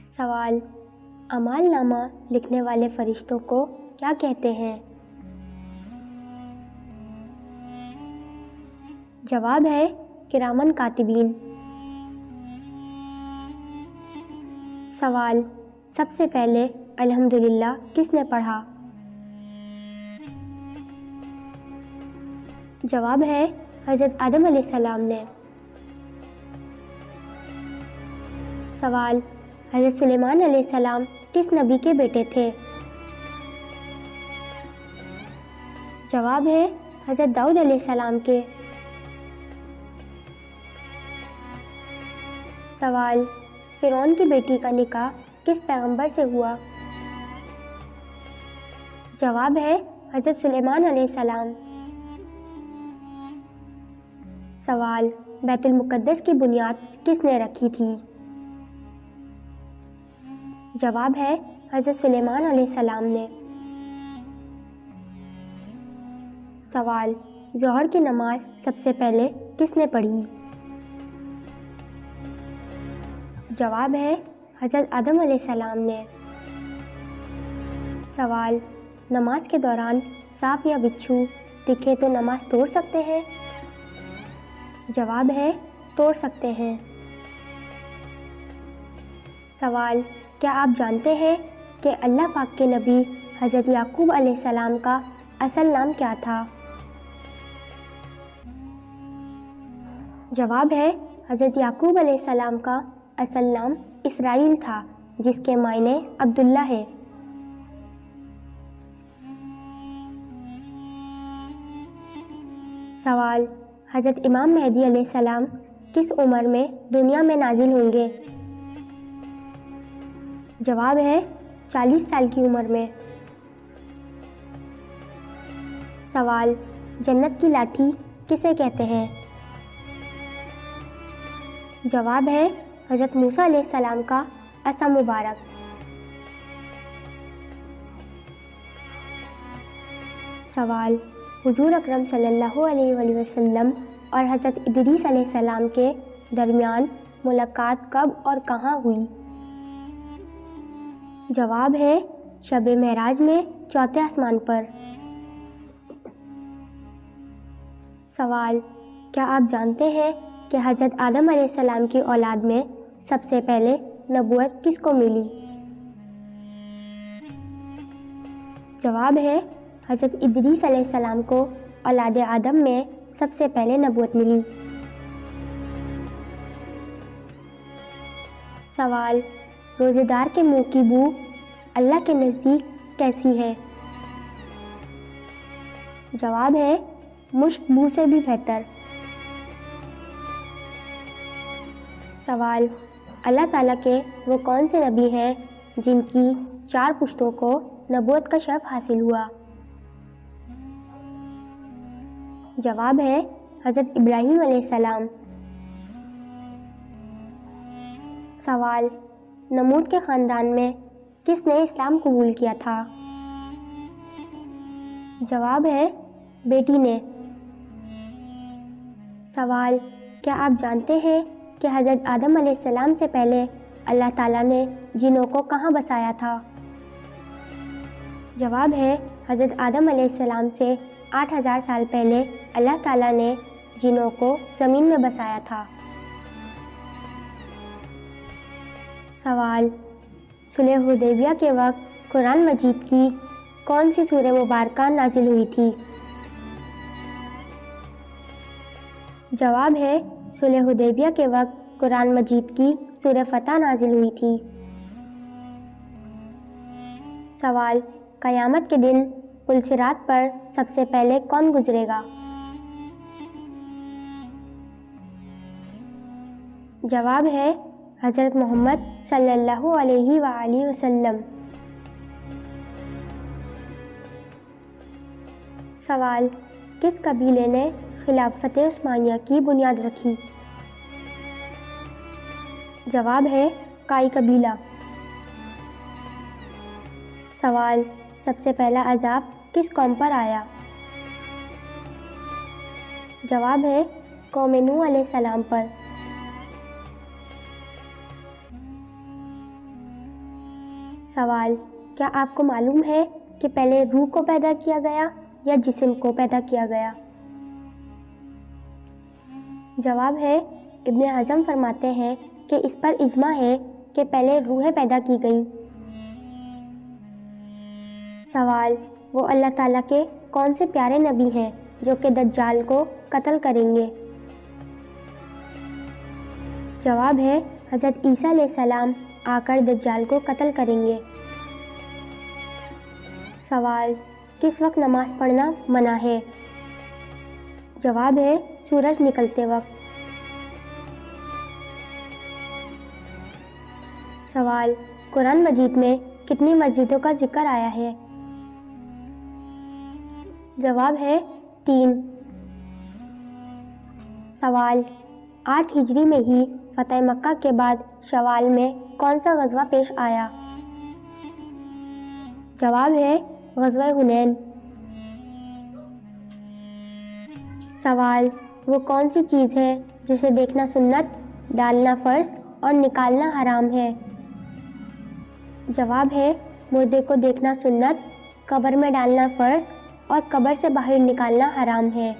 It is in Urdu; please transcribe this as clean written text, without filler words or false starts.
سوال: اعمال نامہ لکھنے والے فرشتوں کو کیا کہتے ہیں؟ جواب ہے کرامن کاتبین۔ سوال: سب سے پہلے الحمدللہ کس نے پڑھا؟ جواب ہے حضرت آدم علیہ السلام نے۔ سوال: حضرت سلیمان علیہ السلام کس نبی کے بیٹے تھے؟ جواب ہے حضرت داؤد علیہ السلام کے۔ سوال: فرعون کی بیٹی کا نکاح کس پیغمبر سے ہوا؟ جواب ہے حضرت سلیمان علیہ السلام۔ سوال: بیت المقدس کی بنیاد کس نے رکھی تھی؟ جواب ہے حضرت سلیمان علیہ السلام نے۔ سوال: ظہر کی نماز سب سے پہلے کس نے پڑھی؟ جواب ہے حضرت آدم علیہ السلام نے۔ سوال: نماز کے دوران سانپ یا بچھو دکھے تو نماز توڑ سکتے ہیں؟ جواب ہے توڑ سکتے ہیں۔ سوال: کیا آپ جانتے ہیں کہ اللہ پاک کے نبی حضرت یعقوب علیہ السلام کا اصل نام کیا تھا؟ جواب ہے حضرت یعقوب علیہ السلام کا اصل نام اسرائیل تھا، جس کے معنی عبداللہ ہے۔ سوال: حضرت امام مہدی علیہ السلام کس عمر میں دنیا میں نازل ہوں گے؟ جواب ہے 40 سال کی عمر میں۔ سوال: جنت کی لاٹھی کسے کہتے ہیں؟ جواب ہے حضرت موسیٰ علیہ السلام کا عصا مبارک۔ سوال: حضور اکرم صلی اللہ علیہ وآلہ وسلم اور حضرت ادریس علیہ السلام کے درمیان ملاقات کب اور کہاں ہوئی؟ جواب ہے شب معراج میں چوتھے آسمان پر۔ سوال: کیا آپ جانتے ہیں کہ حضرت آدم علیہ السلام کی اولاد میں سب سے پہلے نبوت کس کو ملی؟ جواب ہے حضرت ادریس علیہ السلام کو اولاد آدم میں سب سے پہلے نبوت ملی۔ سوال: روزے دار کے منہ کی بو اللہ کے نزدیک کیسی ہے؟ جواب ہے مشک بو سے بھی بہتر۔ سوال: اللہ تعالیٰ کے وہ کون سے نبی ہیں جن کی 4 پشتوں کو نبوت کا شرف حاصل ہوا؟ جواب ہے حضرت ابراہیم علیہ السلام۔ سوال: نمرود کے خاندان میں کس نے اسلام قبول کیا تھا؟ جواب ہے بیٹی نے۔ سوال: کیا آپ جانتے ہیں کہ حضرت آدم علیہ السلام سے پہلے اللہ تعالیٰ نے جنوں کو کہاں بسایا تھا؟ جواب ہے حضرت آدم علیہ السلام سے 8000 سال پہلے اللہ تعالیٰ نے جنوں کو زمین میں بسایا تھا۔ سوال: صلح حدیبیہ کے وقت قرآن مجید کی کون سی سورہ مبارکہ نازل ہوئی تھی؟ جواب ہے صلح حدیبیہ کے وقت قرآن مجید کی سورہ فتح نازل ہوئی تھی۔ سوال: قیامت کے دن پل صراط پر سب سے پہلے کون گزرے گا؟ جواب ہے حضرت محمد صلی اللہ علیہ وآلہ وسلم۔ سوال: کس قبیلے نے خلافت عثمانیہ کی بنیاد رکھی؟ جواب ہے کائی قبیلہ۔ سوال: سب سے پہلا عذاب کس قوم پر آیا؟ جواب ہے قوم نوح علیہ السلام پر۔ سوال: کیا آپ کو معلوم ہے کہ پہلے روح کو پیدا کیا گیا یا جسم کو پیدا کیا گیا؟ جواب ہے: ابن حزم فرماتے ہیں کہ اس پر اجماع ہے کہ پہلے روحیں پیدا کی گئیں۔ سوال: وہ اللہ تعالیٰ کے کون سے پیارے نبی ہیں جو کہ دجال کو قتل کریں گے؟ جواب ہے: حضرت عیسیٰ علیہ السلام آ کر دجال کو قتل کریں گے۔ سوال: کس وقت نماز پڑھنا منع ہے؟ جواب ہے: سورج نکلتے وقت۔ سوال: قرآن مجید میں کتنی مسجدوں کا ذکر آیا ہے؟ جواب ہے: 3۔ سوال: 8 ہجری میں ہی فتح مکہ کے بعد شوال میں کون سا غزوہ پیش آیا؟ جواب ہے: غزوہ حنین۔ سوال: وہ کون سی چیز ہے جسے دیکھنا سنت، ڈالنا فرض اور نکالنا حرام ہے؟ جواب ہے: مردے کو دیکھنا سنت، قبر میں ڈالنا فرض اور قبر سے باہر نکالنا حرام ہے۔